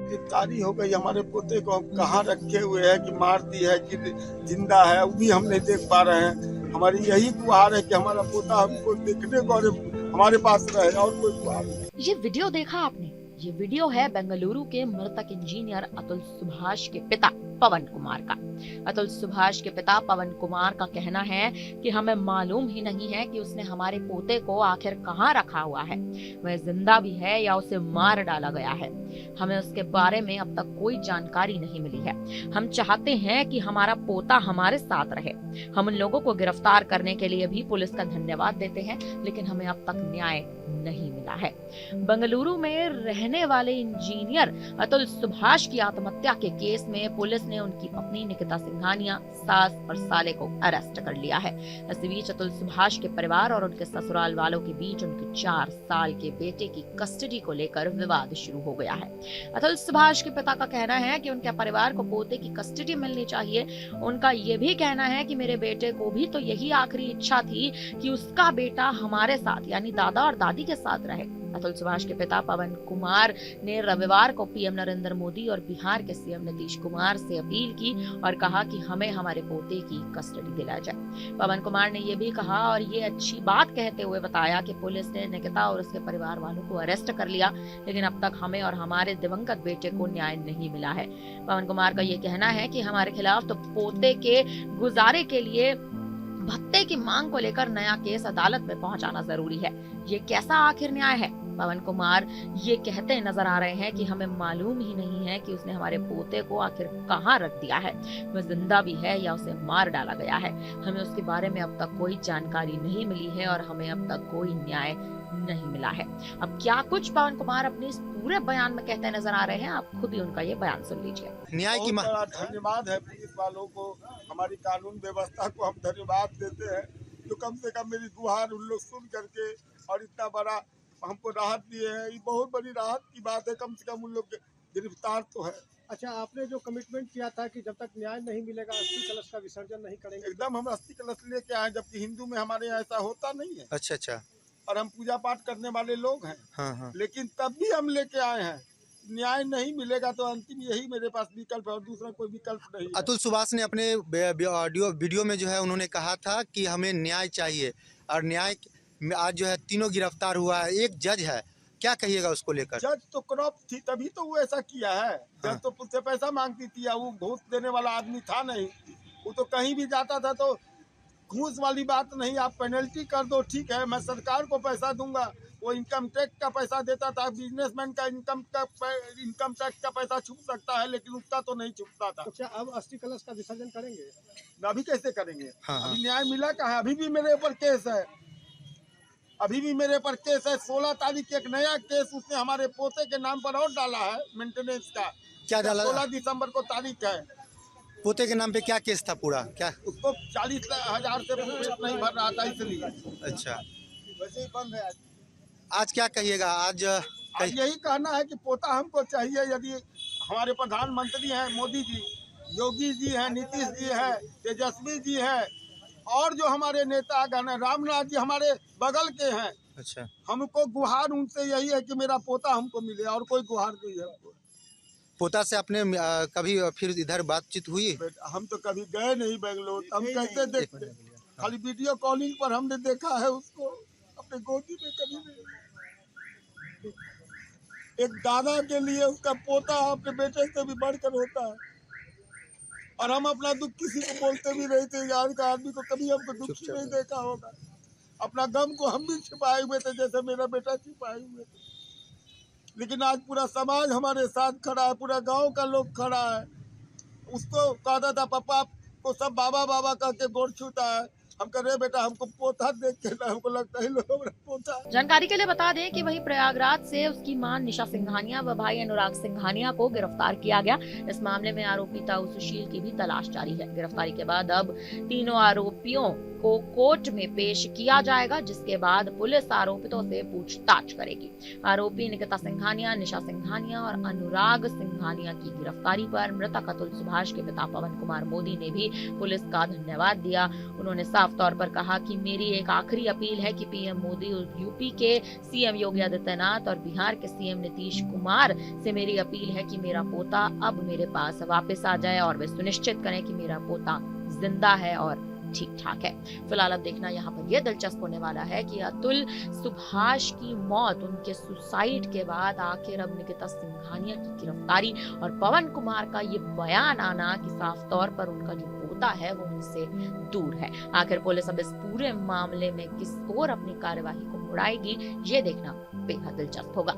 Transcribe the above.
गिरफ्तारी हो गई। हमारे पोते को हम कहाँ रखे हुए हैं कि मार दी है कि जिंदा है, वो भी हम नहीं देख पा रहे हैं। हमारी यही गुहार है कि हमारा पोता हमको देखने को और हमारे पास रहे, और कोई गुहार नहीं। ये वीडियो देखा आपने? ये वीडियो है बेंगलुरु के मृतक इंजीनियर अतुल सुभाष के पिता पवन कुमार का। अतुल सुभाष के पिता पवन कुमार का कहना है कि हमें मालूम ही नहीं है कि उसने हमारे पोते को आखिर कहाँ रखा हुआ है, वह जिंदा भी है या उसे मार डाला गया है। हमें उसके बारे में अब तक कोई जानकारी नहीं मिली है। हम चाहते हैं कि हमारा पोता हमारे साथ रहे। हम उन लोगों को गिरफ्तार करने के लिए भी पुलिस का धन्यवाद देते हैं, लेकिन हमें अब तक न्याय नहीं मिला है। बेंगलुरु में रहने वाले इंजीनियर अतुल सुभाष की आत्महत्या के केस में पुलिस ने उनकी पत्नी निकिता सिंघानिया, सास और साले को अरेस्ट कर लिया है। इस बीच अतुल सुभाष के परिवार और उनके ससुराल वालों के बीच उनके 4 साल के बेटे की कस्टडी को लेकर विवाद शुरू हो गया है। अतुल सुभाष के पिता का कहना है कि उनके परिवार को पोते की कस्टडी मिलनी चाहिए। उनका ये भी कहना है कि मेरे बेटे को भी तो यही आखिरी इच्छा थी कि उसका बेटा हमारे साथ यानी दादा और दादी के साथ रहे। अतुल सुभाष के पिता पवन कुमार ने रविवार को पीएम नरेंद्र मोदी और बिहार के सीएम नीतीश कुमार से अपील की और कहा कि हमें हमारे पोते की कस्टडी दिलाई जाए। पवन कुमार ने ये भी कहा और ये अच्छी बात कहते हुए बताया कि पुलिस ने निकिता और उसके परिवार वालों को अरेस्ट कर लिया, लेकिन अब तक हमें और हमारे दिवंगत बेटे को न्याय नहीं मिला है। पवन कुमार का ये कहना है कि हमारे खिलाफ तो पोते के गुजारे के लिए भत्ते की मांग को लेकर नया केस अदालत में पहुंचाना जरूरी है। ये कैसा आखिर न्याय है? पवन कुमार ये कहते नजर आ रहे हैं कि हमें मालूम ही नहीं है कि उसने हमारे पोते को आखिर कहाँ रख दिया है, वह जिंदा भी है या उसे मार डाला गया है। हमें उसके बारे में अब तक कोई जानकारी नहीं मिली है और हमें अब तक कोई न्याय नहीं मिला है। अब क्या कुछ पवन कुमार अपने इस पूरे बयान में कहते नजर आ रहे हैं, आप खुद ही उनका ये बयान सुन लीजिए। न्याय की बहुत बड़ा धन्यवाद है पुलिस वालों को, हमारी कानून व्यवस्था को हम धन्यवाद देते हैं जो कम से कम मेरी गुहार उन लोग सुन करके और इतना बड़ा हमको राहत दिए है। ये बहुत बड़ी राहत की बात है, कम से कम उन लोग गिरफ्तार तो है। अच्छा, आपने जो कमिटमेंट किया था कि जब तक न्याय नहीं मिलेगा अस्थि कलश का विसर्जन नहीं करेंगे, एकदम हम अस्थि कलश लेके आए, जबकि हिंदू में हमारे यहाँ ऐसा होता नहीं है। अच्छा और हम पूजा पाठ करने वाले लोग हैं। हाँ। लेकिन तब भी हम लेके आए हैं। न्याय नहीं मिलेगा तो अंतिम यही मेरे पास विकल्प है और दूसरा कोई विकल्प नहीं है। अतुल सुभाष ने अपने वीडियो में जो है उन्होंने कहा था कि हमें न्याय चाहिए, और न्याय आज जो है तीनों गिरफ्तार हुआ है। एक जज है, क्या कहिएगा उसको लेकर? जज तो क्रॉप थी तभी तो वो ऐसा किया है। जज तो उससे पैसा मांगती थी, वो घूस देने वाला आदमी था नहीं। वो तो कहीं भी जाता था तो घूस वाली बात नहीं, आप पेनल्टी कर दो ठीक है, मैं सरकार को पैसा दूंगा। वो इनकम टैक्स का पैसा देता था, बिजनेसमैन का इनकम टैक्स का पैसा छुप सकता है लेकिन उसका तो नहीं छुपता था। तो क्या अब अस्थि कलश का विसर्जन करेंगे? अभी कैसे करेंगे? हाँ। अभी न्याय मिला कहाँ है? अभी भी मेरे ऊपर केस है, अभी भी मेरे पर केस है। 16 तारीख एक नया केस उसने हमारे पोते के नाम पर और डाला है मेंटेनेंस का। क्या डाला? 16 दिसंबर को तारीख है। पोते के नाम पे क्या केस था पूरा? क्या उसको 40,000 से नहीं भर रहा था इसलिए। अच्छा, वैसे ही बंद है। आज क्या कहिएगा? आज यही कहना है कि पोता हमको चाहिए। यदि हमारे प्रधानमंत्री हैं मोदी जी, योगी जी हैं, नीतीश जी हैं, तेजस्वी जी हैं, और जो हमारे नेतागण हैं, रामनाथ जी हमारे बगल के हैं, अच्छा, हमको गुहार उनसे यही है कि मेरा पोता हमको मिले, और कोई गुहार नहीं है हमको। पोता से आपने कभी फिर इधर बातचीत हुई? हम तो कभी गए नहीं बेंगलोर, हम कैसे देखते? खाली वीडियो कॉलिंग पर हमने देखा है उसको, अपने गोदी में कभी नहीं। एक दादा के लिए उसका पोता अपने बेटे से भी बढ़कर होता है। और हम अपना दुख किसी को बोलते भी नहीं थे। आज का आदमी को कभी हमको दुखी नहीं देखा होगा। अपना गम को हम भी छिपाए हुए थे जैसे मेरा बेटा छिपाए हुए थे। लेकिन आज पूरा समाज हमारे साथ खड़ा है, पूरा गांव का लोग खड़ा है। उसको कहता था पापा को सब बाबा बाबा करके गोड़ छूता है। हम कह रहे बेटा हमको पोता देख के ना, हमको लगता है लोग पोता। जानकारी के लिए बता दें कि वहीं प्रयागराज से उसकी मां निशा सिंघानिया व भाई अनुराग सिंघानिया को गिरफ्तार किया गया। इस मामले में आरोपी ताऊ सुशील की भी तलाश जारी है। गिरफ्तारी के बाद अब तीनों आरोपियों को कोर्ट में पेश किया जाएगा, जिसके बाद पुलिस आरोपितों से पूछताछ करेगी। आरोपी निकिता सिंघानिया, निशा सिंघानिया और अनुराग सिंघानिया की गिरफ्तारी पर मृतक अतुल सुभाष के पिता पवन कुमार मोदी ने भी पुलिस का धन्यवाद दिया। उन्होंने साफ साफ तौर पर कहा कि मेरी एक आखिरी अपील है कि पीएम मोदी और यूपी के सीएम योगी आदित्यनाथ और बिहार के सीएम नीतीश कुमार से मेरी अपील है कि मेरा पोता अब मेरे पास वापस आ जाए और वे सुनिश्चित करें कि मेरा पोता जिंदा है और ठीक ठाक है। फिलहाल अब देखना यहाँ पर यह दिलचस्प होने वाला है कि अतुल सुभाष की मौत, उनके सुसाइड के बाद आखिर अब निकिता सिंघानिया की गिरफ्तारी और पवन कुमार का ये बयान आना कि साफ तौर पर उनका जो पोता है वो उनसे दूर है। आखिर पुलिस अब इस पूरे मामले में किस ओर अपनी कार्यवाही को मुड़ाएगी, ये देखना बेहद दिलचस्प होगा।